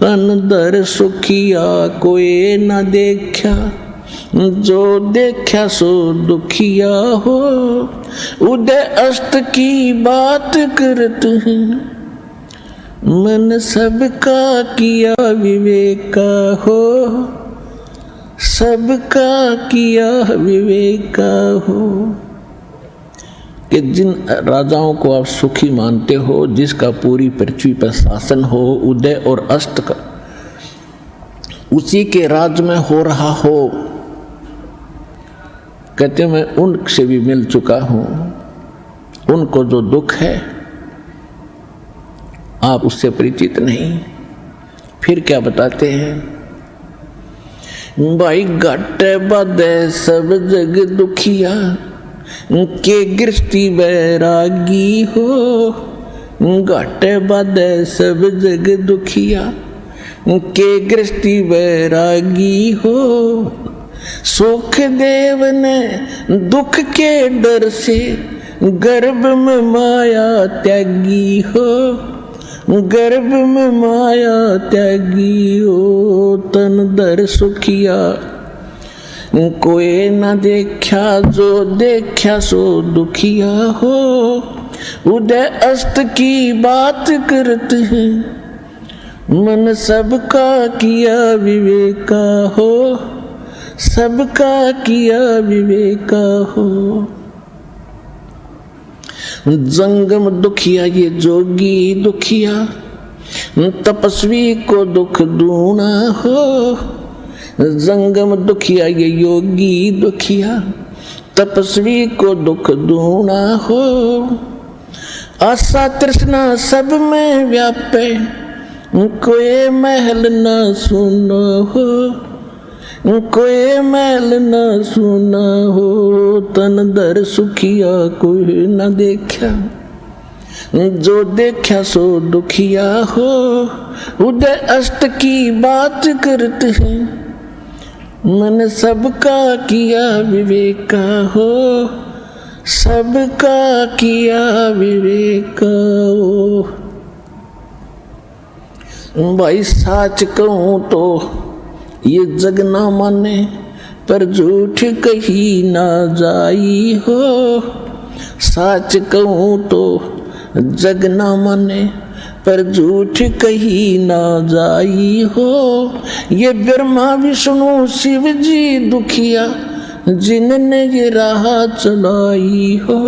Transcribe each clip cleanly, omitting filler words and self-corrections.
तन दर सुखिया कोई न देखा, जो देखा सो दुखिया हो। उदय अस्त की बात करते हैं, मन सबका किया विवेका हो, सबका किया विवेका हो। कि जिन राजाओं को आप सुखी मानते हो, जिसका पूरी पृथ्वी पर शासन हो, उदय और अस्त का उसी के राज में हो रहा हो, कहते मैं उनसे भी मिल चुका हूं। उनको जो दुख है आप उससे परिचित नहीं। फिर क्या बताते हैं, भाई घाटे बाधे सब जग दुखिया, के गृहस्थी बैरागी हो। घाटे बाधे सब जग दुखिया, के गृहस्थी बैरागी हो। सुख देव ने दुख के डर से, गर्भ में माया त्यागी हो, गर्भ में माया त्यागी हो। तन दर सुखिया कोई न देखा, जो देखा सो दुखिया हो। उदय अस्त की बात करते हैं, मन सबका किया विवेका हो, सबका किया विवेका हो। जंगम दुखिया ये जोगी दुखिया, तपस्वी को दुख दूना हो। जंगम दुखिया ये योगी दुखिया, तपस्वी को दुख दूना हो। आशा तृष्णा सब में व्यापे, कोई महल न सुना हो, कोई महल न सुना हो। तन दर सुखिया कोई न देखा, जो देखा सो दुखिया हो। उदय अस्त की बात करते हैं, मन सबका किया विवेका हो, सबका किया विवेका हो। भाई साच कहूं तो ये जग ना माने, पर झूठ कही ना जाई हो। साच कहूं तो जग ना माने, पर झूठ कही ना जाई हो। ये ब्रह्मा विष्णु शिव जी दुखिया, जिनने ये राह चलाई हो,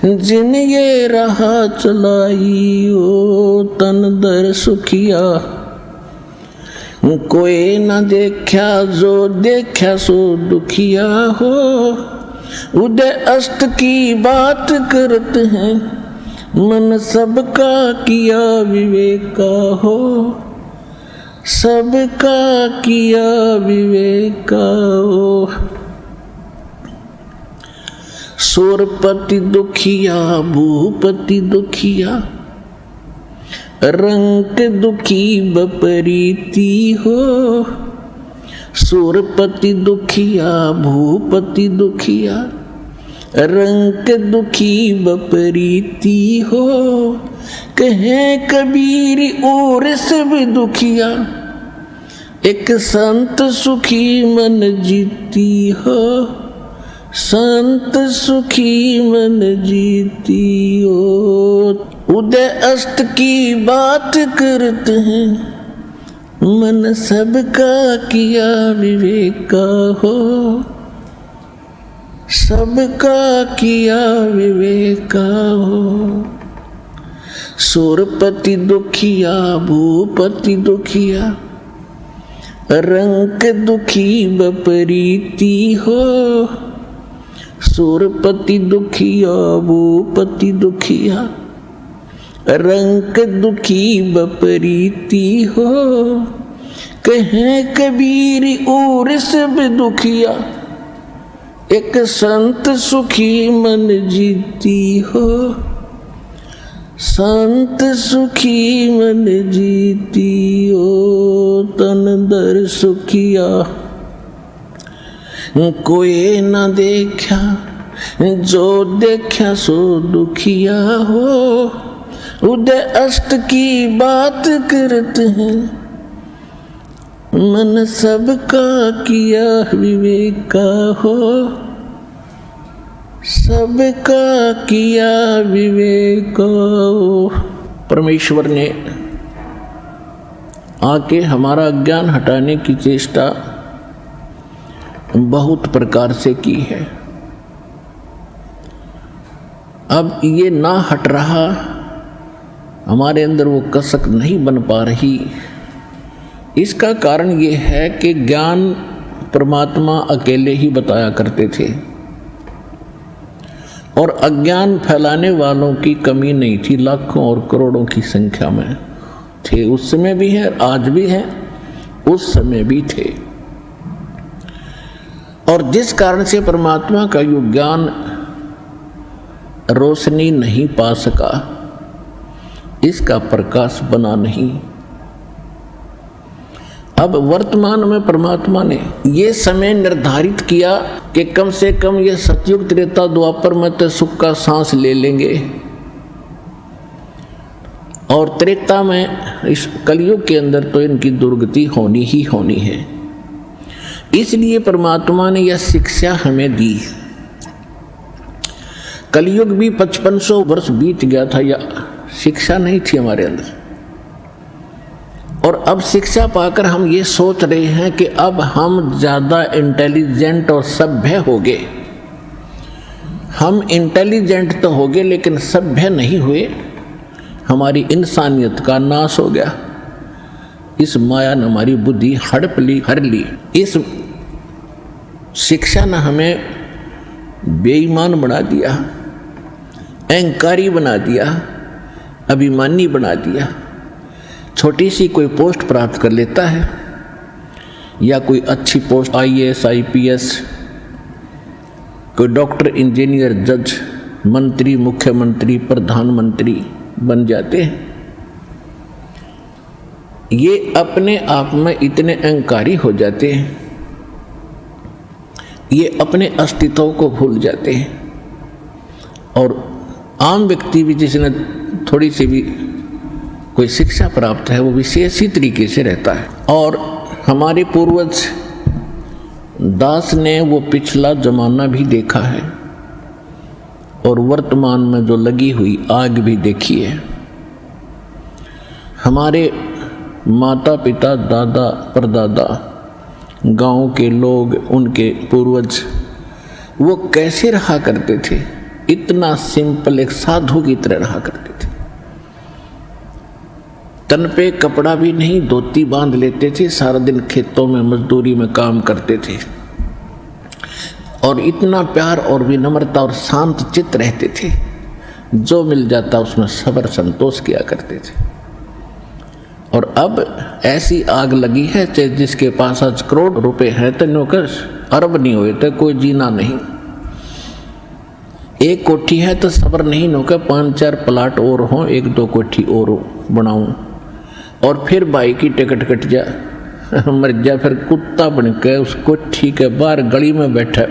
जिन ये राह चलाई हो। तन दर सुखिया कोई न देखा, जो देखा सो दुखिया हो। उदय अस्त की बात करते हैं, मन सबका किया विवेका हो, सबका किया विवेका हो। सुरपति दुखिया भूपति दुखिया, रंक दुखी बपरीती हो। सुरपति दुखिया भूपति दुखिया, रंक दुखी बपरीती हो। कहें कबीर और सब दुखिया, एक संत सुखी मन जीती हो, संत सुखी मन जीती हो। उदय अस्त की बात करते हैं, मन सबका किया विवेका हो, सबका किया विवेका हो। सुरपति दुखिया भूपति दुखिया, रंक दुखी बपरीती हो। सुरपति दुखिया भूपति दुखिया, रंक दुखी बपरीती हो। कहें कबीर और सब दुखिया, एक संत सुखी मन जीती हो, संत सुखी मन जीती हो। तन दर सुखिया कोई न देखा, जो देखा सो दुखिया हो। उदय अस्त की बात करते हैं, मन सबका किया विवेक का हो, सबका किया विवेक को। परमेश्वर ने आके हमारा अज्ञान हटाने की चेष्टा बहुत प्रकार से की है। अब ये ना हट रहा, हमारे अंदर वो कसक नहीं बन पा रही। इसका कारण ये है कि ज्ञान परमात्मा अकेले ही बताया करते थे और अज्ञान फैलाने वालों की कमी नहीं थी, लाखों और करोड़ों की संख्या में थे। उस समय भी है, आज भी है, उस समय भी थे। और जिस कारण से परमात्मा का यो ज्ञान रोशनी नहीं पा सका, इसका प्रकाश बना नहीं। अब वर्तमान में परमात्मा ने ये समय निर्धारित किया कि कम से कम ये सतयुग त्रेता द्वापर में तो सुख का सांस ले लेंगे और त्रेता में इस कलयुग के अंदर तो इनकी दुर्गति होनी ही होनी है। इसलिए परमात्मा ने यह शिक्षा हमें दी। कलयुग भी 5500 वर्ष बीत गया था, या शिक्षा नहीं थी हमारे अंदर। और अब शिक्षा पाकर हम ये सोच रहे हैं कि अब हम ज़्यादा इंटेलिजेंट और सभ्य हो गए। हम इंटेलिजेंट तो हो गए लेकिन सभ्य नहीं हुए। हमारी इंसानियत का नाश हो गया। इस माया ने हमारी बुद्धि हड़प ली, हर ली। इस शिक्षा ने हमें बेईमान बना दिया, अहंकारी बना दिया, अभिमानी बना दिया। छोटी सी कोई पोस्ट प्राप्त कर लेता है या कोई अच्छी पोस्ट IAS IPS, कोई डॉक्टर, इंजीनियर, जज, मंत्री, मुख्यमंत्री, प्रधानमंत्री बन जाते हैं। ये अपने आप में इतने अहंकारी हो जाते हैं, ये अपने अस्तित्व को भूल जाते हैं। और आम व्यक्ति भी जिसने थोड़ी सी भी कोई शिक्षा प्राप्त है, वो विशेष ही तरीके से रहता है। और हमारे पूर्वज दास ने वो पिछला जमाना भी देखा है और वर्तमान में जो लगी हुई आग भी देखी है। हमारे माता पिता, दादा परदादा, गांव के लोग, उनके पूर्वज, वो कैसे रहा करते थे? इतना सिंपल, एक साधु की तरह रहा करते थे। तन पे कपड़ा भी नहीं, धोती बांध लेते थे, सारा दिन खेतों में मजदूरी में काम करते थे और इतना प्यार और विनम्रता और शांत चित्त रहते थे। जो मिल जाता उसमें सब्र संतोष किया करते थे। और अब ऐसी आग लगी है, चाहे जिसके पास आज करोड़ रुपए हैं तो नौकर अरब नहीं हुए तो कोई जीना नहीं। एक कोठी है तो सब्र नहीं नौकर 5-4 प्लाट और हों, 1-2 कोठी और बनाऊं और फिर भाई की टिकट कट जा, मर जा, फिर कुत्ता बन के उस कोठी के बाहर गली में बैठा,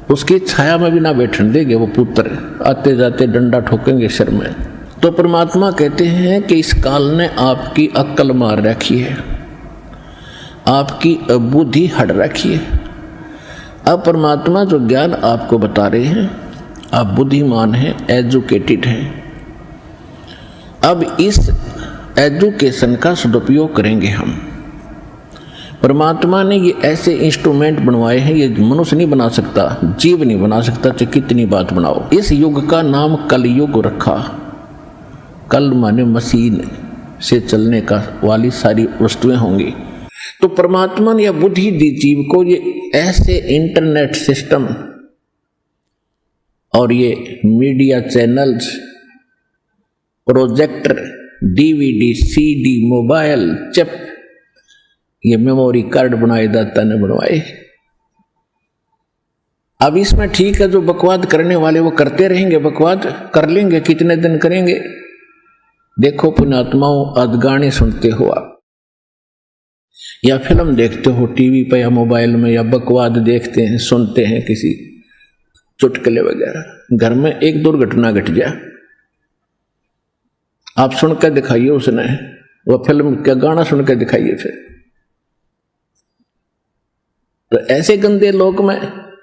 उसकी छाया में भी ना बैठने देंगे वो पुत्र, आते जाते डंडा ठोकेंगे सिर में। तो परमात्मा कहते हैं कि इस काल ने आपकी अक्ल मार रखी है, आपकी बुद्धि हट रखी है। अब परमात्मा जो ज्ञान आपको बता रहे हैं, आप बुद्धिमान हैं, एजुकेटेड हैं। अब इस एजुकेशन का सदुपयोग करेंगे हम। परमात्मा ने ये ऐसे इंस्ट्रूमेंट बनवाए हैं, ये मनुष्य नहीं बना सकता, जीव नहीं बना सकता, चाहे कितनी बात बनाओ। इस युग का नाम कलयुग रखा। कल माने मशीन से चलने का वाली सारी वस्तुएं होंगी। तो परमात्मा ने यह बुद्धि दी जीव को, ये ऐसे इंटरनेट सिस्टम और ये media channels, projector, DVD, CD, mobile, chip, ये मेमोरी कार्ड बनाए दाता ने बनवाए। अब इसमें ठीक है, जो बकवाद करने वाले वो करते रहेंगे, बकवाद कर लेंगे, कितने दिन करेंगे। देखो पुण्यात्माओं, आज गाने सुनते हो आप या फिल्म देखते हो टीवी पर या मोबाइल में, या बकवाद देखते हैं, सुनते हैं किसी चुटकुले वगैरह, घर में एक दुर्घटना घट गया, आप सुनकर दिखाइए उसने, वह फिल्म का गाना सुनकर दिखाइए, फिर तो ऐसे गंदे लोक में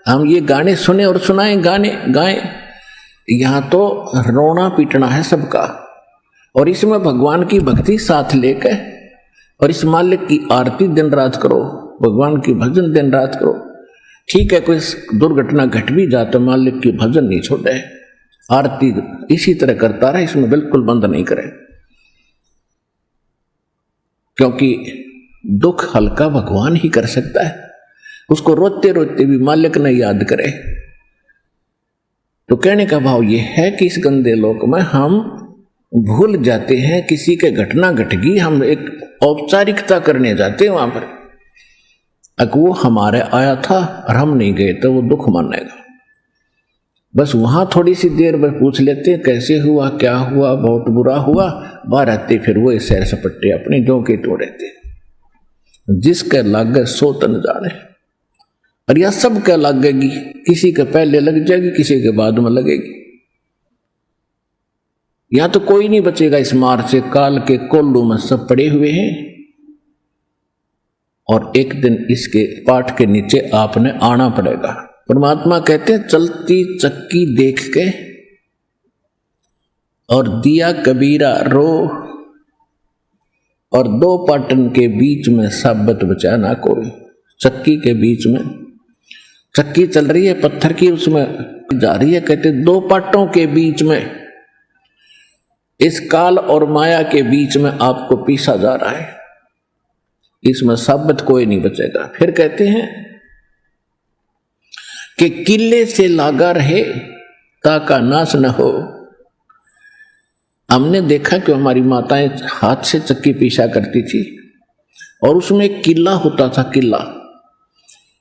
हम ये गाने सुने और सुनाएं, गाने गाएं, यहां तो रोना पीटना है सबका। और इसमें भगवान की भक्ति साथ लेकर और इस मालिक की आरती दिन रात करो, भगवान की भजन दिन रात करो। ठीक है, कोई दुर्घटना घट भी जाए तो मालिक की भजन नहीं छोड़े, आरती इसी तरह करता रहे, इसमें बिल्कुल बंद नहीं करे। क्योंकि दुख हल्का भगवान ही कर सकता है, उसको रोते रोते भी मालिक ने याद करे। तो कहने का भाव यह है कि इस गंदे लोक में हम भूल जाते हैं, किसी के घटना घट गई, हम एक औपचारिकता करने जाते हैं वहां पर। अगर वो हमारे आया था और हम नहीं गए तो वो दुख मानेगा। बस वहां थोड़ी सी देर में पूछ लेते कैसे हुआ, क्या हुआ, बहुत बुरा हुआ, बाहर आते फिर वो सैर सपट्टे अपने जो के तो रहते। जिसके लागे सो तन जाने, और यह सब क्या लगेगी, किसी के पहले लग जाएगी, किसी के बाद में लगेगी। यहां तो कोई नहीं बचेगा इस मार से, काल के कोल्लू में सब पड़े हुए हैं। और एक दिन इसके पाठ के नीचे आपने आना पड़ेगा। परमात्मा कहते हैं चलती चक्की देख के और दिया कबीरा रो, और दो पाटन के बीच में साबत बचा ना कोई। चक्की के बीच में चक्की चल रही है पत्थर की, उसमें जा रही है, कहते दो पाटों के बीच में, इस काल और माया के बीच में आपको पीसा जा रहा है, इसमें साबित कोई नहीं बचेगा। फिर कहते हैं कि किले से लागा रहे ताका नाश न हो। हमने देखा कि हमारी माताएं हाथ से चक्की पीसा करती थी और उसमें एक किला होता था, किला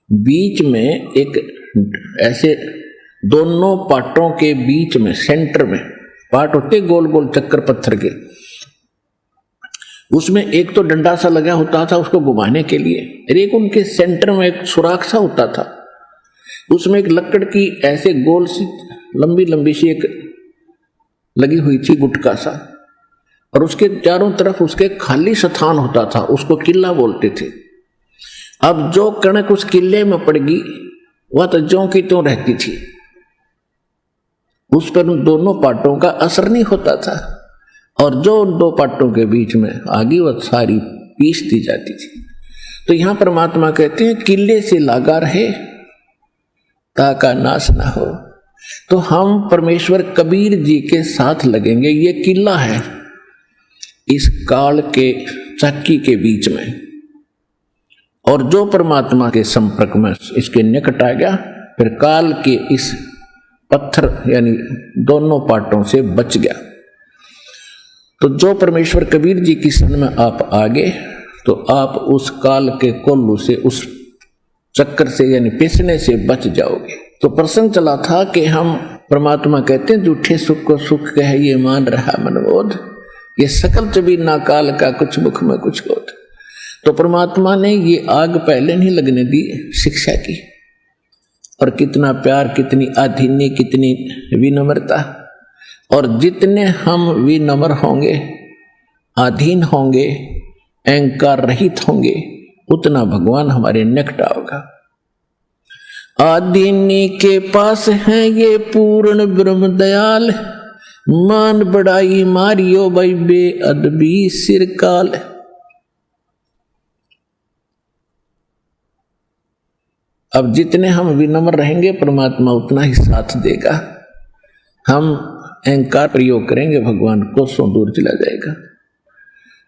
बीच में एक ऐसे दोनों पाटों के बीच में सेंटर में पाट होते गोल गोल चक्कर पत्थर के, उसमें एक तो डंडा सा लगा होता था उसको घुमाने के लिए, और एक उनके सेंटर में एक सुराख सा होता था, उसमें एक लकड़ की ऐसे गोल सी लंबी लंबी सी एक लगी हुई थी गुटका सा, और उसके चारों तरफ उसके खाली स्थान होता था, उसको किला बोलते थे। अब जो कणक उस किले में पड़ गई वह तो ज्यों की त्यों रहती थी, उस पर उन दोनों पाटों का असर नहीं होता था, और जो उन दो पाटों के बीच में आगे वह सारी पीस दी जाती थी। तो यहां परमात्मा कहते हैं किले से लागा रहे ताका नाश ना हो। तो हम परमेश्वर कबीर जी के साथ लगेंगे, ये किला है इस काल के चक्की के बीच में, और जो परमात्मा के संपर्क में इसके निकट आ गया फिर काल के इस पत्थर यानी दोनों पाटों से बच गया। तो जो परमेश्वर कबीर जी की शरण में आप आगे तो आप उस काल के कोल्लू से, उस चक्कर से यानी पिसने से बच जाओगे। तो प्रसंग चला था कि हम परमात्मा कहते हैं झूठे सुख को सुख कह ये मान रहा मनबोध, ये सकल चबी ना काल का कुछ मुख में कुछ क्रोध। तो परमात्मा ने ये आग पहले नहीं लगने दी शिक्षा की, और कितना प्यार, कितनी अधीनी, कितनी विनम्रता। और जितने हम विनम्र होंगे, अधीन होंगे, अहंकार रहित होंगे, उतना भगवान हमारे निकट होगा। आदीनी के पास है ये पूर्ण ब्रह्म दयाल, मान बढ़ाई मारियो भाई बेअदबी सिरकाल। अब जितने हम विनम्र रहेंगे परमात्मा उतना ही साथ देगा, हम अहंकार प्रयोग करेंगे भगवान कोसों दूर चला जाएगा।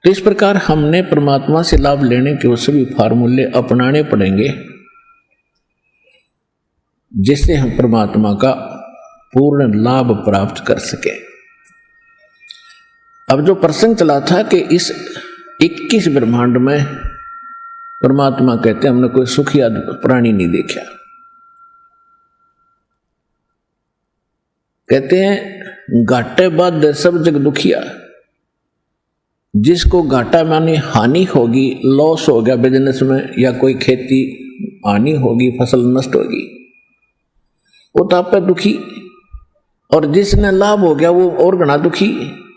तो इस प्रकार हमने परमात्मा से लाभ लेने के वो सभी फार्मूले अपनाने पड़ेंगे जिससे हम परमात्मा का पूर्ण लाभ प्राप्त कर सके। अब जो प्रसंग चला था कि इस 21 ब्रह्मांड में परमात्मा कहते हैं हमने कोई सुखी प्राणी नहीं देखा। कहते हैं घाटे बाद सब जग दुखिया। जिसको घाटा माने हानि होगी, लॉस हो गया बिजनेस में, या कोई खेती हानि होगी, फसल नष्ट होगी, वो तो आप पे दुखी। और जिसने लाभ हो गया वो और घना दुखी।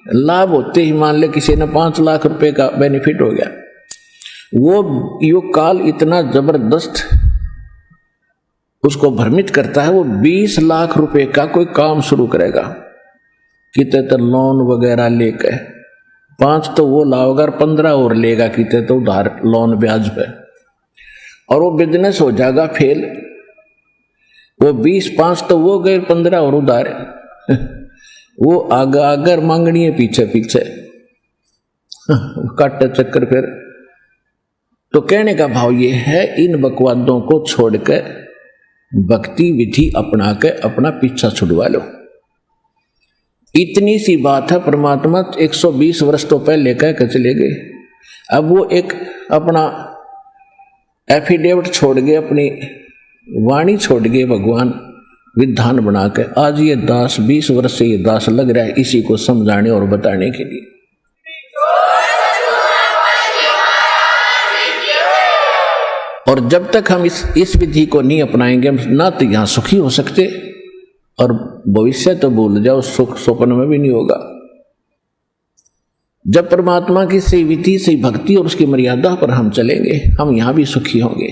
लाभ होते ही मान ले किसी ने 5 लाख रुपए का बेनिफिट हो गया, वो यो काल इतना जबरदस्त उसको भ्रमित करता है, वो 20 लाख रुपए का कोई काम शुरू करेगा, कितने तो लोन वगैरह लेकर 5 तो वो लाओगा और 15 और लेगा, कितने तो उधार लोन ब्याज पे, और वो बिजनेस हो जाएगा फेल। वो 20-5 तो वो गए, 15 और उधार वो आगे आगे मांगनी है पीछे पीछे काटे चक्कर। फिर तो कहने का भाव ये है, इन बकवादों को छोड़कर भक्ति विधि अपना के अपना पीछा छुड़वा लो। इतनी सी बात है। परमात्मा 120 वर्ष तो पहले कह के चले गए। अब वो एक अपना एफिडेविट छोड़ गए, अपनी वाणी छोड़ गए भगवान विधान बना के। आज ये दास 20 वर्ष से ये दास लग रहा है इसी को समझाने और बताने के लिए। और जब तक हम इस विधि को नहीं अपनाएंगे, हम ना तो यहां सुखी हो सकते और भविष्य तो भूल जाओ, सुख स्वप्न में भी नहीं होगा। जब परमात्मा की सही विधि, सही भक्ति और उसकी मर्यादा पर हम चलेंगे, हम यहां भी सुखी होंगे।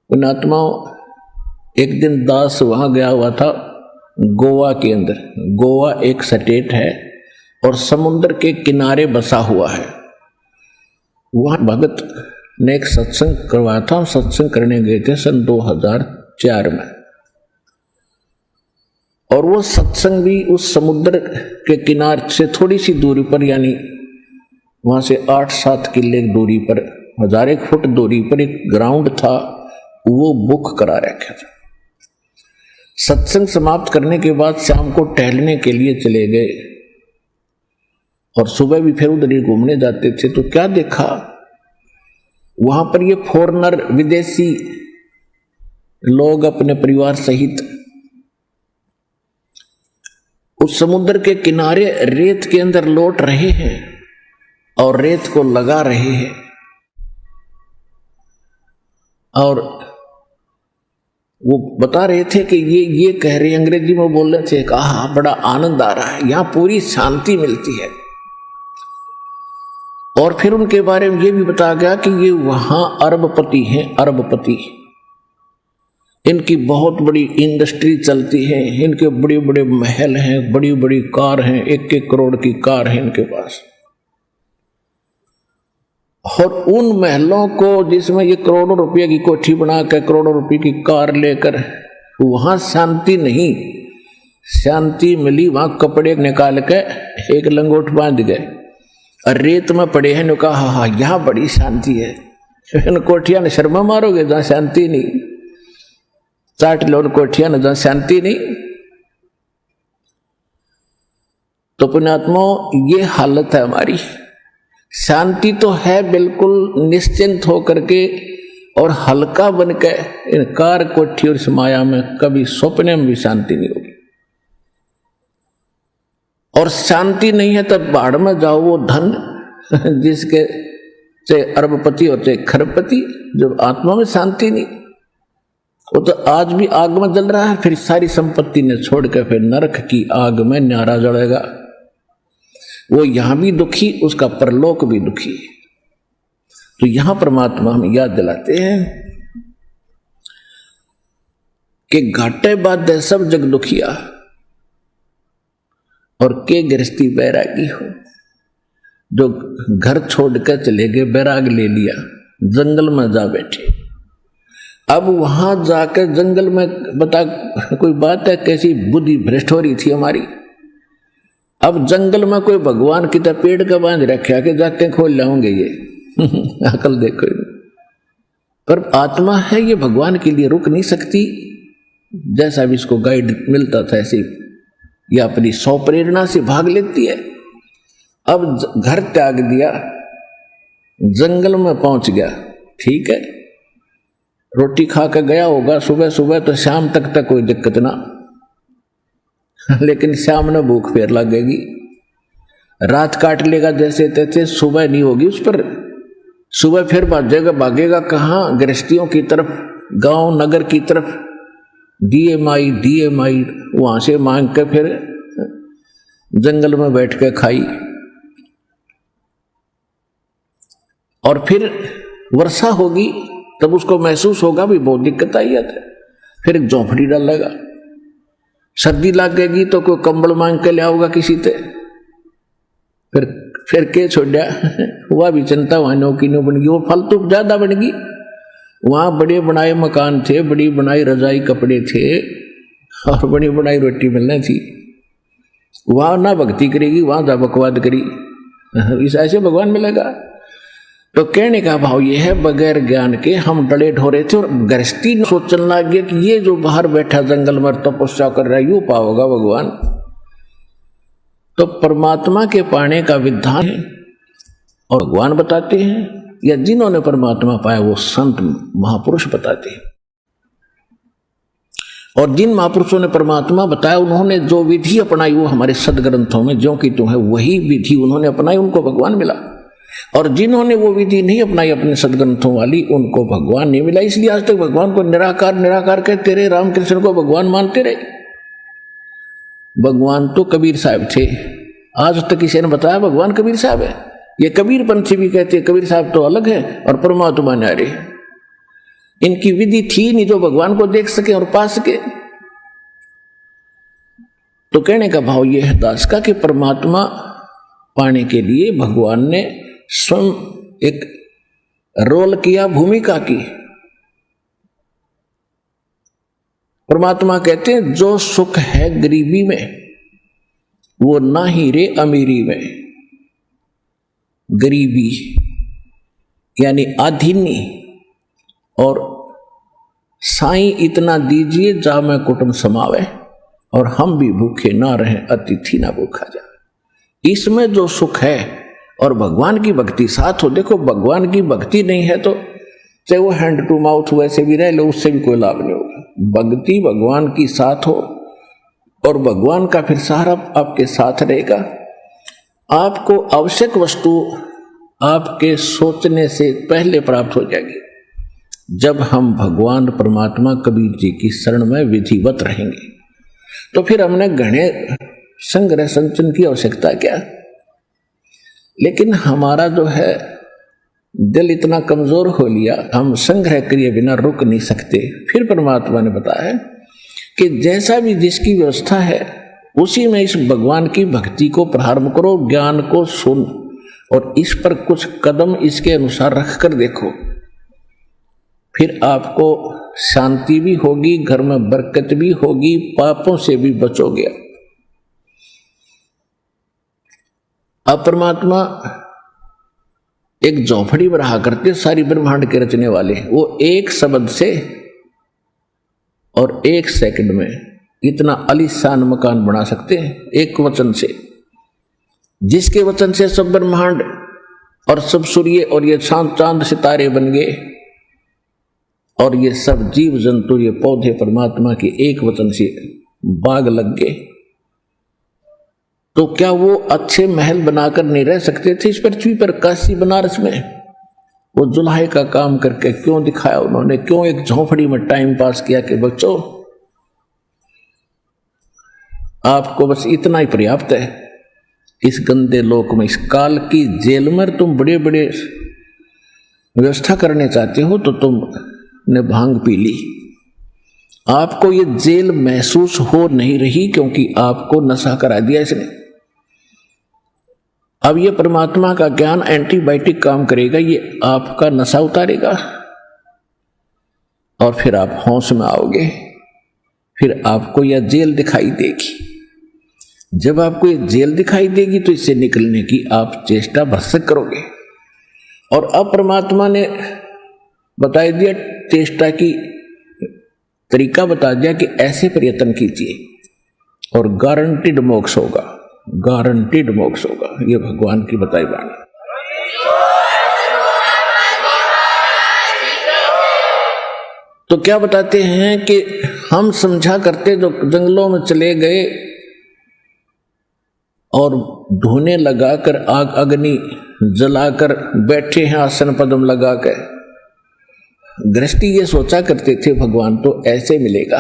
पुण्यात्माओं, एक दिन दास वहां गया हुआ था गोवा के अंदर। गोवा एक स्टेट है और समुद्र के किनारे बसा हुआ है। वहां भगत ने एक सत्संग करवाया था। सत्संग करने गए थे सन 2004 में, और वो सत्संग भी उस समुद्र के किनारे से थोड़ी सी दूरी पर, यानी वहां से 8-7 किले दूरी पर, 1000 फुट दूरी पर एक ग्राउंड था, वो बुक करा रखा था। सत्संग समाप्त करने के बाद शाम को टहलने के लिए चले गए और सुबह भी फिर उधर ही घूमने जाते थे। तो क्या देखा, वहां पर ये फॉरेनर, विदेशी लोग अपने परिवार सहित उस समुद्र के किनारे रेत के अंदर लौट रहे हैं और रेत को लगा रहे हैं। और वो बता रहे थे कि ये कह रहे, अंग्रेजी में बोल रहे थे, कहा बड़ा आनंद आ रहा है, यहां पूरी शांति मिलती है। और फिर उनके बारे में ये भी बताया गया कि ये वहां अरबपति हैं, अरबपति। इनकी बहुत बड़ी इंडस्ट्री चलती है, इनके बड़े बड़े महल हैं, बड़ी बड़ी कार हैं, 1-1 करोड़ की कार है इनके पास। और उन महलों को, जिसमें ये करोड़ों रुपए की कोठी बना कर, करोड़ों रुपए की कार लेकर, वहां शांति नहीं, शांति मिली वहां कपड़े निकाल के एक लंगोट बांध गए और रेत में पड़े हैं। कहा हाँ यहां बड़ी शांति है। इन कोठिया ने शर्मा मारोगे जहां शांति नहीं, चाट लो कोठिया ने जहां शांति नहीं। तो पुण्यात्मा, ये हालत है हमारी। शांति तो है बिल्कुल निश्चिंत होकर के और हल्का बन के, इन कार कोठी और इस माया में कभी सपने में भी शांति नहीं होगी। और शांति नहीं है तब बाढ़ में जाओ, वो धन जिसके चाहे अरबपति और चाहे खरबपति, जब आत्मा में शांति नहीं, वो तो आज भी आग में जल रहा है, फिर सारी संपत्ति ने छोड़ के फिर नरक की आग में न्यारा जलेगा। वो यहां भी दुखी, उसका परलोक भी दुखी। तो यहां परमात्मा हमें याद दिलाते हैं कि घाटे बाध्य सब जग दुखिया और के गृहस्थी बैरागी हो। जो घर छोड़कर चले गए, बैराग ले लिया, जंगल में जा बैठे। अब वहां जाकर जंगल में बता, कोई बात है, कैसी बुद्धि भ्रष्ट हो रही थी हमारी। अब जंगल में कोई भगवान की तरह पेड़ का बांध रखा के जाके खोल लाऊंगे ये अकल देखो। पर आत्मा है, ये भगवान के लिए रुक नहीं सकती। जैसा भी इसको गाइड मिलता था ऐसे ये अपनी सौ प्रेरणा से भाग लेती है। अब घर त्याग दिया, जंगल में पहुंच गया, ठीक है, रोटी खा कर गया होगा सुबह सुबह, तो शाम तक कोई दिक्कत ना, लेकिन शाम में भूख फिर लगेगी, रात काट लेगा जैसे तैसे, सुबह नहीं होगी उस पर। सुबह फिर भागेगा कहाँ? गृहस्थियों की तरफ, गांव नगर की तरफ, दिए माई वहां से मांग के फिर जंगल में बैठ के खाई। और फिर वर्षा होगी तब उसको महसूस होगा भी बहुत दिक्कत आई है। फिर एक झोंपड़ी डालेगा, सर्दी लगेगी तो कोई कंबल मांग के ले आओगा किसी से, फिर के छोड़ा हुआ भी चिंता वहां नौकी नो बन गई, वो फालतू ज्यादा बन गई। वहां बड़े बनाए मकान थे, बड़ी बनाई रजाई कपड़े थे और बड़ी बनाई रोटी मिलना थी। वहां ना भक्ति करेगी, वहां जा बकवाद करी, इस ऐसे भगवान मिलेगा। तो कहने का भाव यह है, बगैर ज्ञान के हम डले ढोरे थे और गृहस्थी सोचने लग गया कि ये जो बाहर बैठा जंगल में तपस्या कर रहा है यू पाओगा भगवान। तो परमात्मा के पाने का विधान है और भगवान बताते हैं, या जिन्होंने परमात्मा पाया वो संत महापुरुष बताते हैं। और जिन महापुरुषों ने परमात्मा बताया उन्होंने जो विधि अपनाई वो हमारे सदग्रंथों में ज्यों की त्यों है वही विधि उन्होंने अपनाई, उनको भगवान मिला। और जिन्होंने वो विधि नहीं अपनाई अपने सदग्रंथों वाली उनको भगवान नहीं मिला। इसलिए आज तक भगवान को निराकार निराकार कहते रहे, रामकृष्ण को भगवान मानते रहे। भगवान तो कबीर साहब थे, आज तक किसी ने बताया भगवान कबीर साहब है? ये कबीर पंथी भी कहते हैं कबीर साहब तो अलग है और परमात्मा न्यारे। इनकी विधि थी नहीं जो भगवान को देख सके और पा सके। तो कहने का भाव यह है दास का कि परमात्मा पाने के लिए भगवान ने स्वयं एक रोल किया, भूमिका की। परमात्मा कहते हैं जो सुख है गरीबी में वो ना ही रे अमीरी में। गरीबी यानी आधीनी और साईं इतना दीजिए जा मैं कुटुंब समावे और हम भी भूखे ना रहें अतिथि ना भूखा जाए। इसमें जो सुख है और भगवान की भक्ति साथ हो। देखो भगवान की भक्ति नहीं है तो चाहे वो हैंड टू माउथ वैसे भी रह लो उससे भी कोई लाभ नहीं होगा। भक्ति भगवान की साथ हो और भगवान का फिर सहारा आपके साथ रहेगा। आपको आवश्यक वस्तु आपके सोचने से पहले प्राप्त हो जाएगी जब हम भगवान परमात्मा कबीर जी की शरण में विधिवत रहेंगे। तो फिर हमने घने संग्रह संचन की आवश्यकता क्या। लेकिन हमारा जो है दिल इतना कमजोर हो लिया, हम संग्रह किए बिना रुक नहीं सकते। फिर परमात्मा ने बताया कि जैसा भी जिसकी व्यवस्था है उसी में इस भगवान की भक्ति को प्रारंभ करो, ज्ञान को सुन और इस पर कुछ कदम इसके अनुसार रख कर देखो। फिर आपको शांति भी होगी, घर में बरकत भी होगी, पापों से भी बचोगे। अब परमात्मा एक झोपड़ी में रहा करते सारी ब्रह्मांड के रचने वाले, वो एक शब्द से और एक सेकंड में इतना आलीशान मकान बना सकते हैं, एक वचन से, जिसके वचन से सब ब्रह्मांड और सब सूर्य और ये चांद सितारे बन गए और ये सब जीव जंतु ये पौधे परमात्मा के एक वचन से बाग लग गए। तो क्या वो अच्छे महल बनाकर नहीं रह सकते थे इस पृथ्वी पर? काशी बनारस में वो जुल्हे का काम करके क्यों दिखाया उन्होंने? क्यों एक झोंपड़ी में टाइम पास किया कि बच्चों आपको बस इतना ही पर्याप्त है। इस गंदे लोक में, इस काल की जेल में तुम बड़े बड़े व्यवस्था करने चाहते हो तो तुमने भांग पी ली। आपको ये जेल महसूस हो नहीं रही क्योंकि आपको नशा करा दिया इसने। अब ये परमात्मा का ज्ञान एंटीबायोटिक काम करेगा, ये आपका नशा उतारेगा और फिर आप होश में आओगे। फिर आपको यह जेल दिखाई देगी। जब आपको ये जेल दिखाई देगी तो इससे निकलने की आप चेष्टा भरसक करोगे। और अब परमात्मा ने बता दिया, चेष्टा की तरीका बता दिया कि ऐसे प्रयत्न कीजिए और गारंटीड मोक्ष होगा, गारंटीड मोक्ष होगा। ये भगवान की बताई बात। तो क्या बताते हैं कि हम समझा करते जो जंगलों में चले गए और ढूंढने लगाकर आग अग्नि जलाकर बैठे हैं आसन पद्म लगाकर। गृहस्थी ये सोचा करते थे भगवान तो ऐसे मिलेगा।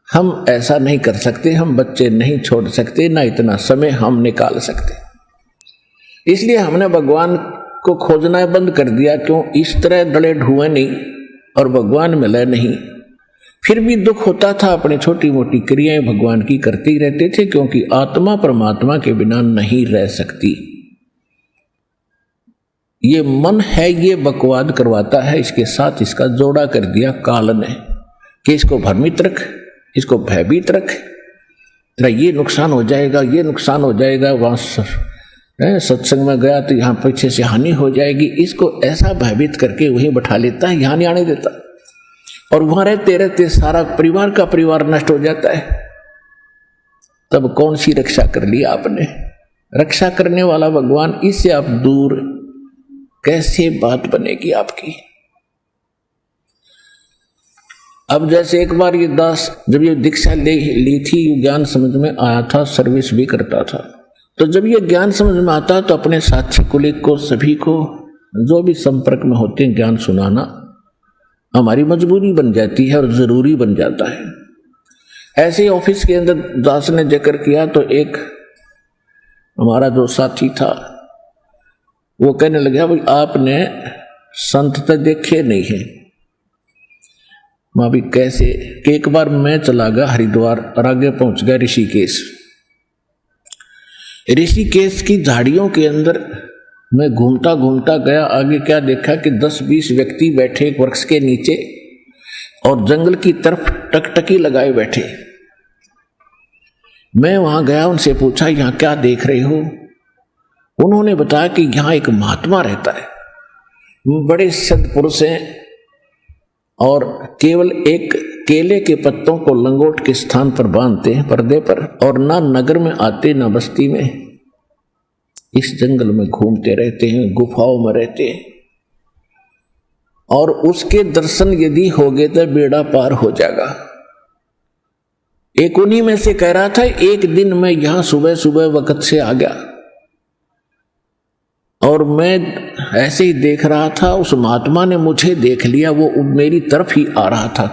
हम ऐसा नहीं कर सकते, हम बच्चे नहीं छोड़ सकते, ना इतना समय हम निकाल सकते। इसलिए हमने भगवान को खोजना बंद कर दिया। क्यों? इस तरह डले ढुए नहीं और भगवान मिले नहीं। फिर भी दुख होता था, अपनी छोटी मोटी क्रियाएं भगवान की करते ही रहते थे, क्योंकि आत्मा परमात्मा के बिना नहीं रह सकती। ये मन है, ये बकवाद करवाता है, इसके साथ इसका जोड़ा कर दिया काल ने कि इसको भ्रमित रख, इसको भयभीत रख, तेरा ये नुकसान हो जाएगा, ये नुकसान हो जाएगा। वहां सत्संग में गया तो यहां पीछे से हानि हो जाएगी। इसको ऐसा भयभीत करके वहीं बैठा लेता है, यहां नहीं आने देता, और वहां रहते रहते सारा परिवार का परिवार नष्ट हो जाता है। तब कौन सी रक्षा कर ली आपने? रक्षा करने वाला भगवान, इससे आप दूर कैसे बात बनेगी आपकी? अब जैसे एक बार ये दास जब ये दीक्षा ली थी, ज्ञान समझ में आया था, सर्विस भी करता था, तो जब ये ज्ञान समझ में आता तो अपने साथी कुलीग को, सभी को, जो भी संपर्क में होते हैं, ज्ञान सुनाना हमारी मजबूरी बन जाती है और जरूरी बन जाता है। ऐसे ही ऑफिस के अंदर दास ने जिक्र किया तो एक हमारा जो साथी था वो कहने लगा, भाई आपने संत तो देखे नहीं है। मां भी कैसे? कि एक बार मैं चला गया हरिद्वार और आगे पहुंच गया ऋषिकेश। ऋषिकेश की झाड़ियों के अंदर मैं घूमता घूमता गया। आगे क्या देखा कि 10-20 व्यक्ति बैठे एक वृक्ष के नीचे और जंगल की तरफ टकटकी लगाए बैठे। मैं वहां गया, उनसे पूछा यहां क्या देख रहे हो? उन्होंने बताया कि यहां एक महात्मा रहता है, बड़े सद्पुरुष हैं, और केवल एक केले के पत्तों को लंगोट के स्थान पर बांधते हैं पर्दे पर, और ना नगर में आते ना बस्ती में, इस जंगल में घूमते रहते हैं, गुफाओं में रहते हैं, और उसके दर्शन यदि हो गए तो बेड़ा पार हो जाएगा। एक उन्हीं में से कह रहा था, एक दिन मैं यहां सुबह सुबह वक्त से आ गया और मैं ऐसे ही देख रहा था, उस महात्मा ने मुझे देख लिया, वो मेरी तरफ ही आ रहा था,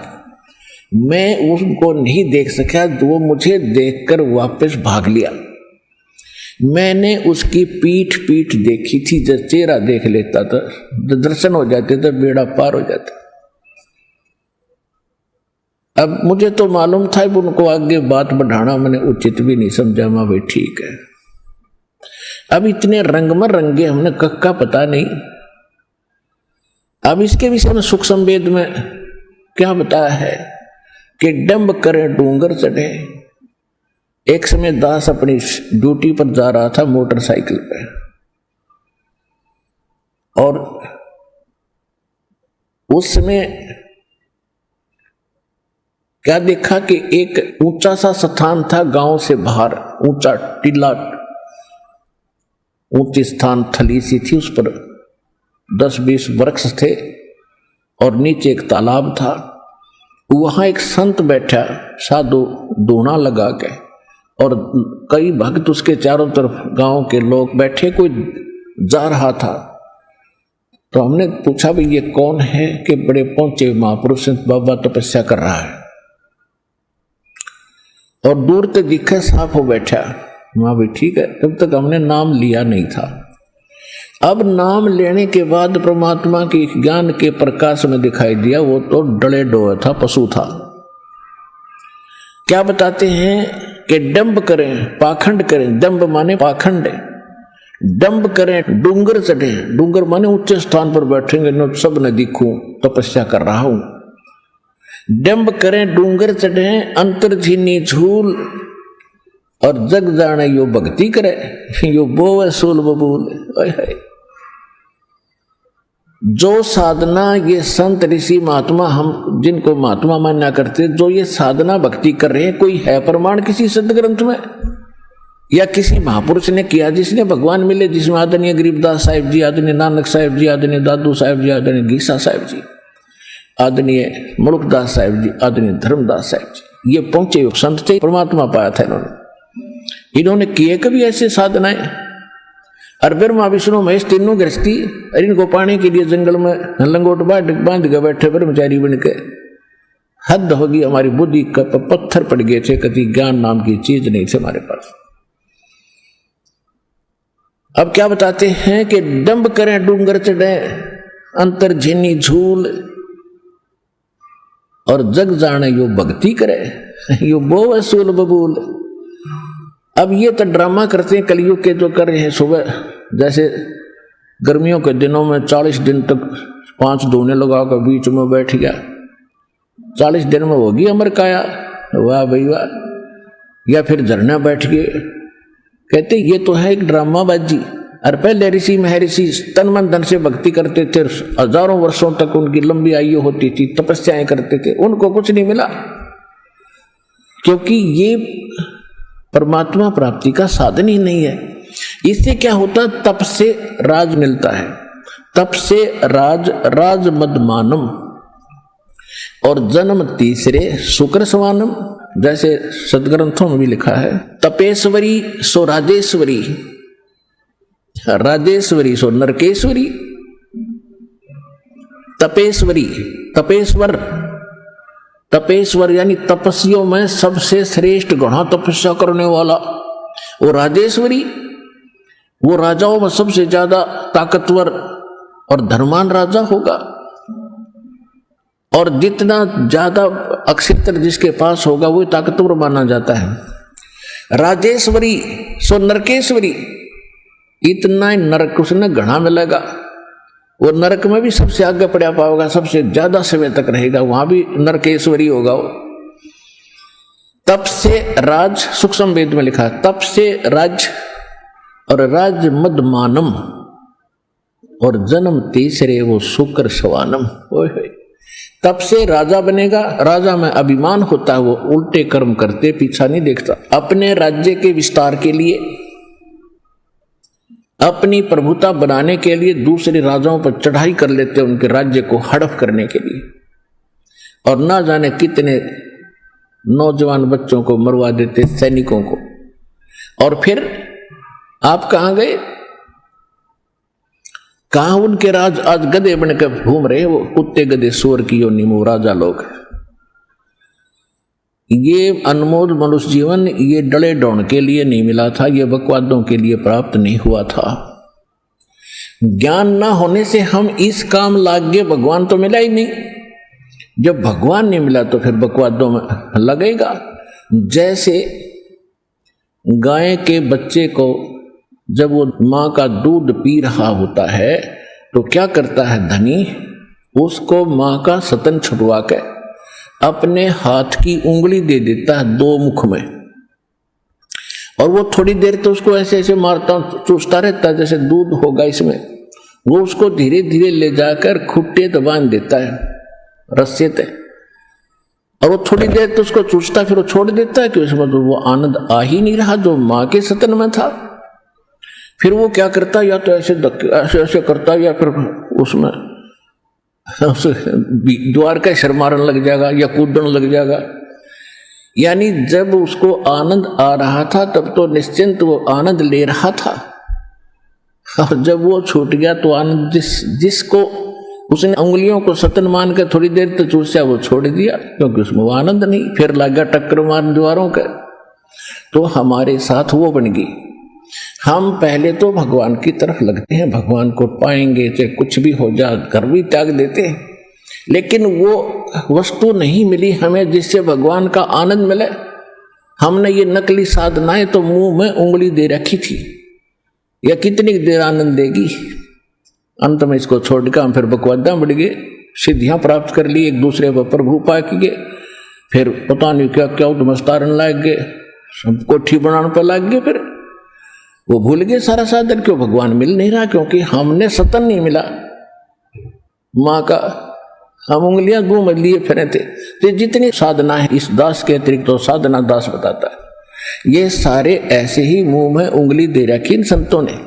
मैं उसको नहीं देख सका, वो मुझे देखकर वापस भाग लिया। मैंने उसकी पीठ देखी थी, जब चेहरा देख लेता था, दर्शन हो जाते थे, बेड़ा पार हो जाता। अब मुझे तो मालूम था, उनको आगे बात बढ़ाना मैंने उचित भी नहीं समझा। मैं भाई ठीक है, अब इतने रंगमर रंगे हमने कक्का पता नहीं। अब इसके विषय में सुख संवेद में क्या बताया है कि डंब करे डूंगर चढ़े। एक समय दास अपनी ड्यूटी पर जा रहा था मोटरसाइकिल पे, और उस समय क्या देखा कि एक ऊंचा सा स्थान था, गांव से बाहर ऊंचा टीला, ऊंची स्थान थली सी थी, उस पर 10-20 वृक्ष थे और नीचे एक तालाब था। वहां एक संत बैठा, साधु दोना लगा के, और कई भक्त उसके चारों तरफ गांव के लोग बैठे, कोई जा रहा था। तो हमने पूछा भी ये कौन है? कि बड़े पहुंचे महापुरुष बाबा तपस्या कर रहा है, और दूर तक दिखा साफ हो बैठा। मां भी ठीक है, तब तक हमने नाम लिया नहीं था। अब नाम लेने के बाद परमात्मा के ज्ञान के प्रकाश में दिखाई दिया, वो तो डले डोए था, पशु था। क्या बताते हैं कि डंब करें, पाखंड करें, दंब माने पाखंड, डंब करें डूंगर चढ़े, डूंगर माने ऊंचे स्थान पर बैठेंगे न सब न दिखूं, तपस्या कर रहा हूं। डंब करें डूंगर चढ़े, अंतर झीनी झूल, और जग जाने यो भक्ति करे, यो बोवे सूल बबूल। जो साधना ये संत ऋषि महात्मा, हम जिनको महात्मा मानना करते, जो ये साधना भक्ति कर रहे हैं, कोई है प्रमाण किसी संत ग्रंथ में या किसी महापुरुष ने किया जिसने भगवान मिले, जिसमें आदरणीय गरीबदास साहिब जी, आदरणीय नानक साहिब जी, आदरणीय दादू साहिब जी, आदरणीय गीसा साहिब जी, आदरणीय मुलुकदास साहिब जी, आदरणीय धर्मदास साहिब जी, ये पहुंचे संत थे, परमात्मा पाया था इन्होंने किए कभी ऐसे साधनाएं। और ब्रह्मा विष्णु महेश तीनों गृहस्थी, और इनको पाने के लिए जंगल में लंगोट बांध के बैठे ब्रह्मचारी बन के। हद होगी, हमारी बुद्धि का पत्थर पड़ गए थे, कभी ज्ञान नाम की चीज नहीं थी हमारे पास। अब क्या बताते हैं कि डंब करें डूंगर चढ़े अंतर झीनी झूल, और जग जाने यो भक्ति करे यो बो वसूल बबूल। अब ये तो ड्रामा करते हैं कलयुग के जो कर रहे हैं। सुबह जैसे गर्मियों के दिनों में 40 दिन तक 5 धोने लगाकर बीच में बैठ गया, 40 दिन में होगी अमर काया, वाह भाई वाह। या फिर झरना बैठ गए, कहते ये तो है एक ड्रामाबाजी। और पहले ऋषि महर्षि तन मन धन से भक्ति करते थे, हजारों वर्षों तक उनकी लंबी आयु होती थी, तपस्याएं करते थे, उनको कुछ नहीं मिला, क्योंकि ये परमात्मा प्राप्ति का साधन ही नहीं है। इससे क्या होता, तप से राज मिलता है, तप से राज मदमानम, और जन्म तीसरे शुक्र सवानम। जैसे सदग्रंथों में भी लिखा है, तपेश्वरी सो राजेश्वरी, राजेश्वरी सो नरकेश्वरी। तपेश्वरी, तपेश्वर यानी तपस्वियों में सबसे श्रेष्ठ, घना तपस्या करने वाला। वो राजेश्वरी, वो राजाओं में सबसे ज्यादा ताकतवर और धर्मान राजा होगा, और जितना ज्यादा अक्षेत्र जिसके पास होगा वो ताकतवर माना जाता है। राजेश्वरी सो नरकेश्वरी, इतना ही नरक उसने घना मिलेगा, वो नरक में भी सबसे आगे पड़ा पाओगा, सबसे ज्यादा समय तक रहेगा, वहां भी नरकेश्वरी होगा वो। तप से राज, सूक्ष्म वेद में लिखा, तप से राज और राज मदमानम, और जन्म तीसरे वो शुक्र सवानम। तब से राजा बनेगा, राजा में अभिमान होता है, वो उल्टे कर्म करते पीछा नहीं देखता। अपने राज्य के विस्तार के लिए, अपनी प्रभुता बनाने के लिए दूसरे राजाओं पर चढ़ाई कर लेते, उनके राज्य को हड़प करने के लिए, और ना जाने कितने नौजवान बच्चों को मरवा देते, सैनिकों को। और फिर आप कहां गए, कहां उनके राज आज गधे बनकर घूम रहे, वो कुत्ते गधे सूअर की योनि में राजा लोग। ये अनमोल मनुष्य जीवन ये डले डौण के लिए नहीं मिला था, ये बकवादों के लिए प्राप्त नहीं हुआ था। ज्ञान ना होने से हम इस काम लाग गए, भगवान तो मिला ही नहीं। जब भगवान नहीं मिला तो फिर बकवादों में लगेगा। जैसे गाय के बच्चे को जब वो माँ का दूध पी रहा होता है तो क्या करता है धनी, उसको माँ का स्तन छुटवा के अपने हाथ की उंगली दे देता है 2 मुख में, और वो थोड़ी देर तो उसको ऐसे ऐसे मारता चूसता रहता है जैसे दूध होगा इसमें। वो उसको धीरे धीरे ले जाकर खुट्टे तो बांध देता है रस्से ते, और वो थोड़ी देर तो उसको चूसता फिर वो छोड़ देता है कि उसमें तो वो आनंद आ ही नहीं रहा जो माँ के स्तन में था। फिर वो क्या करता, या तो ऐसे ऐसे करता, या फिर उसमें द्वार का शर मारने लग जाएगा या कूदने लग जाएगा। यानी जब उसको आनंद आ रहा था तब तो निश्चिंत वो आनंद ले रहा था, और जब वो छूट गया तो आनंद जिसको उसने उंगलियों को सतन मान कर थोड़ी देर तक चूसा वो छोड़ दिया, क्योंकि उसमें वो आनंद नहीं। फिर लगा टक्कर मारने द्वारों का। तो हमारे साथ वो बन गई। हम पहले तो भगवान की तरफ लगते हैं, भगवान को पाएंगे चाहे कुछ भी हो जाए, घर भी त्याग देते हैं, लेकिन वो वस्तु नहीं मिली हमें जिससे भगवान का आनंद मिले। हमने ये नकली साधनाएं तो मुंह में उंगली दे रखी थी, या कितनी देर आनंद देगी। अंत में इसको छोड़कर हम फिर बकवादा बढ़ गए, सिद्धियां प्राप्त कर ली, एक दूसरे पर प्रभु पा के, फिर पता नहीं क्या क्या उद्मस्तारण लाग गए, सब कोठी बनाने पर लाग गए। फिर वो भूल गए सारा साधन, क्यों भगवान मिल नहीं रहा, क्योंकि हमने सतन नहीं मिला माँ का, हम उंगलियां घूम लिए फिरे थे। तो जितनी साधना है इस दास के अतिरिक्त तो साधना दास बताता है, ये सारे ऐसे ही मुंह में उंगली दे रखी इन संतों ने,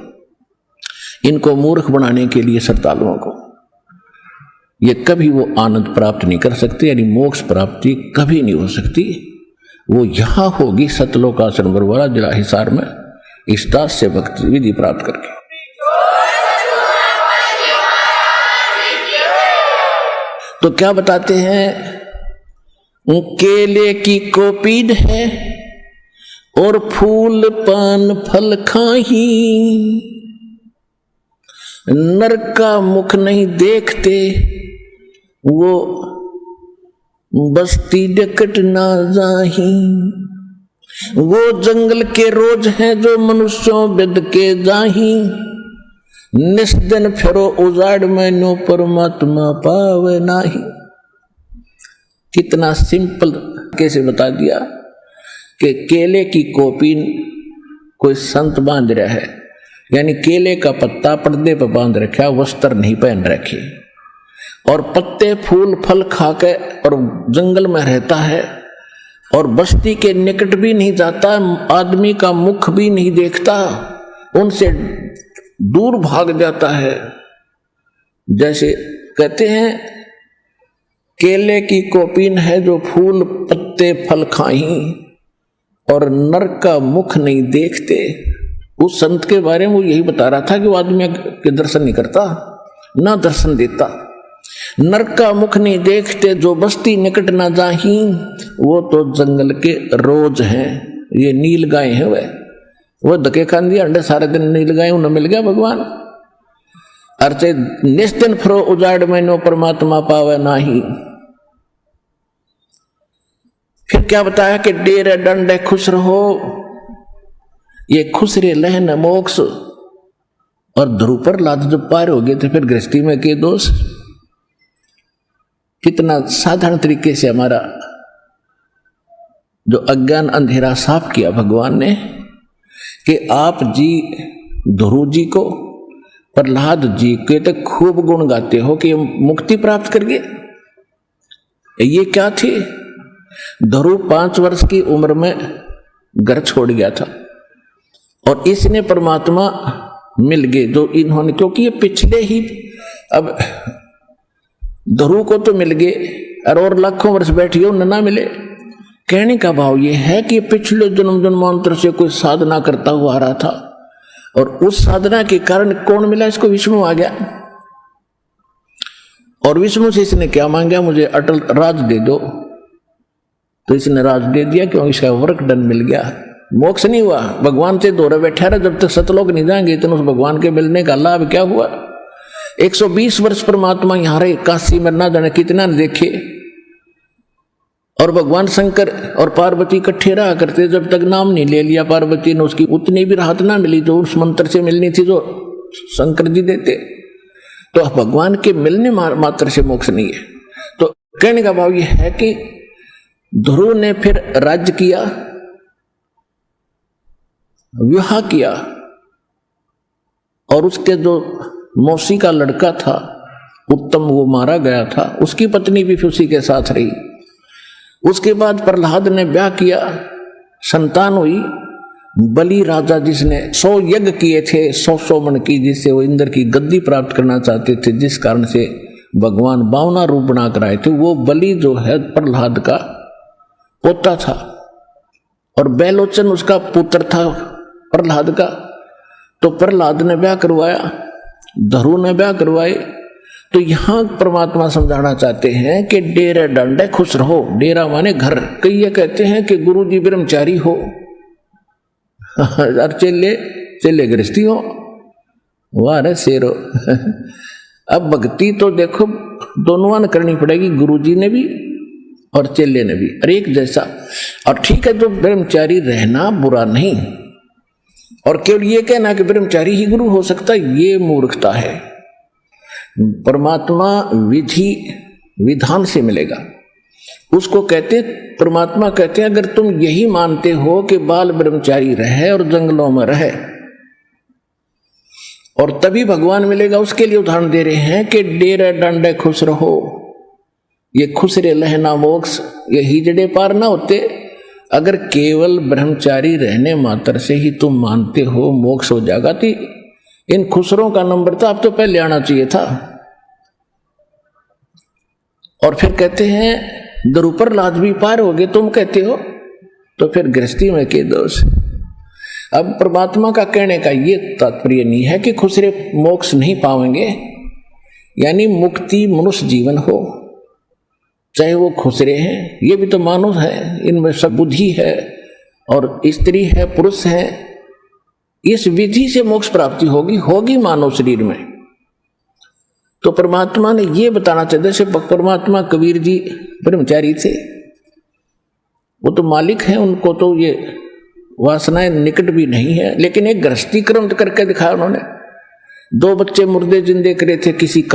इनको मूर्ख बनाने के लिए श्रद्धालुओं को। ये कभी वो आनंद प्राप्त नहीं कर सकते, यानी मोक्ष प्राप्ति कभी नहीं हो सकती। वो यहां होगी सतलोक आश्रम बरवाला जिला हिसार में, इस दास से भक्ति विधि प्राप्त करके। तो क्या बताते हैं, केले की कोपीड है और फूल पान फल खाही, नरक का मुख नहीं देखते, वो बस्ती निकट ना जाही। वो जंगल के रोज हैं जो मनुष्यों बिद के जाही। निस दिन फिरो उजाड़ में नो परमात्मा पावे नाही। कितना सिंपल कैसे बता दिया कि केले की कोपीन कोई संत बांध रहा है, यानी केले का पत्ता पर्दे पर बांध रखा, वस्त्र नहीं पहन रखे, और पत्ते फूल फल खाके और जंगल में रहता है और बस्ती के निकट भी नहीं जाता, आदमी का मुख भी नहीं देखता, उनसे दूर भाग जाता है। जैसे कहते हैं केले की कोपीन है जो फूल पत्ते फल खाही और नरक का मुख नहीं देखते। उस संत के बारे में वो यही बता रहा था कि वो आदमी के दर्शन नहीं करता, ना दर्शन देता। नरक का मुख नहीं देखते, जो बस्ती निकट ना जाही, वो तो जंगल के रोज हैं। ये नील गाय है, वह धके खान दिया अंडे सारे दिन नील गाय उन्हें मिल गया भगवान। अर्थे निस्दिन फिरो उजाड़ में नो परमात्मा पावे नाही। फिर क्या बताया कि डेरे डंडे खुश रहो, ये खुश रे लहन मोक्ष। और ध्रुव पर लाद जब पार हो गए थे फिर गृहस्थी में के दोष। कितना साधारण तरीके से हमारा जो अज्ञान अंधेरा साफ किया भगवान ने कि आप जी ध्रुव जी को प्रहलाद जी के तो खूब गुण गाते हो कि मुक्ति प्राप्त कर गए। ये क्या थी? ध्रुव 5 वर्ष की उम्र में घर छोड़ गया था और इसने परमात्मा मिल गए जो इन्होंने, क्योंकि ये पिछले ही, अब ध्रुव को तो मिल गए और लाखों वर्ष बैठिए उन्हें ना मिले। कहने का भाव ये है कि पिछले जन्म जन्मांतर से कोई साधना करता हुआ आ रहा था और उस साधना के कारण कौन मिला इसको? विष्णु आ गया। और विष्णु से इसने क्या मांगा? मुझे अटल राज दे दो। तो इसने राज दे दिया क्योंकि इसका वर्क डन मिल गया। मोक्ष नहीं हुआ, भगवान से दौरे बैठा रहा जब तक सतलोक नहीं जाएंगे इतना उस भगवान के मिलने का लाभ क्या हुआ? 120 वर्ष परमात्मा यहां रहे, काशी में ना जाने कितना देखे। और भगवान शंकर और पार्वती इकट्ठे रहा करते, जब तक नाम नहीं ले लिया पार्वती ने उसकी उतनी भी राहत ना मिली जो उस मंत्र से मिलनी थी जो शंकर जी देते। तो भगवान के मिलने मात्र से मोक्ष नहीं है। तो कहने का भाव यह है कि ध्रुव ने फिर राज्य किया, विवाह किया और उसके जो मौसी का लड़का था उत्तम वो मारा गया था, उसकी पत्नी भी फिर उसी के साथ रही। उसके बाद प्रहलाद ने ब्याह किया, संतान हुई। बलि राजा जिसने 100 यज्ञ किए थे 100 मन की, जिससे वो इंद्र की गद्दी प्राप्त करना चाहते थे, जिस कारण से भगवान 52 रूप बना कर आए थे, वो बलि जो है प्रहलाद का पोता था और बैलोचन उसका पुत्र था प्रहलाद का। तो प्रहलाद ने ब्याह करवाया, ध्रुव ने ब्याह करवाए। तो यहां परमात्मा समझाना चाहते हैं कि डेरे डंडे खुश रहो। डेरा माने घर। कई ये कहते हैं कि गुरु जी ब्रह्मचारी हो और चेले गृहस्थी हो। वाह रे शेरो। अब भक्ति तो देखो दोनों ने करनी पड़ेगी, गुरु जी ने भी और चेले ने भी, और एक जैसा। और ठीक है, तो ब्रह्मचारी रहना बुरा नहीं, और केवल ये कहना कि ब्रह्मचारी ही गुरु हो सकता है, ये मूर्खता है। परमात्मा विधि विधान से मिलेगा। उसको कहते, परमात्मा कहते हैं अगर तुम यही मानते हो कि बाल ब्रह्मचारी रहे और जंगलों में रहे और तभी भगवान मिलेगा, उसके लिए उदाहरण दे रहे हैं कि डेरे डंडे खुश रहो। ये खुश रे लहना मोक्ष, ये हिजड़े पार ना होते। अगर केवल ब्रह्मचारी रहने मात्र से ही तुम मानते हो मोक्ष हो जाएगा, तो इन खुसरों का नंबर तो आप तो पहले आना चाहिए था। और फिर कहते हैं द्रुपर लाद भी पार हो गए तुम कहते हो, तो फिर गृहस्थी में के दोष। अब परमात्मा का कहने का ये तात्पर्य नहीं है कि खुसरे मोक्ष नहीं पाएंगे, यानी मुक्ति मनुष्य जीवन हो, चाहे वो खुसरे हैं, ये भी तो मानुष है, इनमें सब बुद्धि है और स्त्री है पुरुष है। इस विधि से मोक्ष प्राप्ति होगी मानव शरीर में। तो परमात्मा ने ये बताना चाहिए। जैसे परमात्मा कबीर जी ब्रह्मचारी थे, वो तो मालिक हैं, उनको तो ये वासनाएं निकट भी नहीं है, लेकिन एक गृहस्थी क्रम करके दिखाया उन्होंने। 2 बच्चे मुर्दे जिंदे करे थे किसी का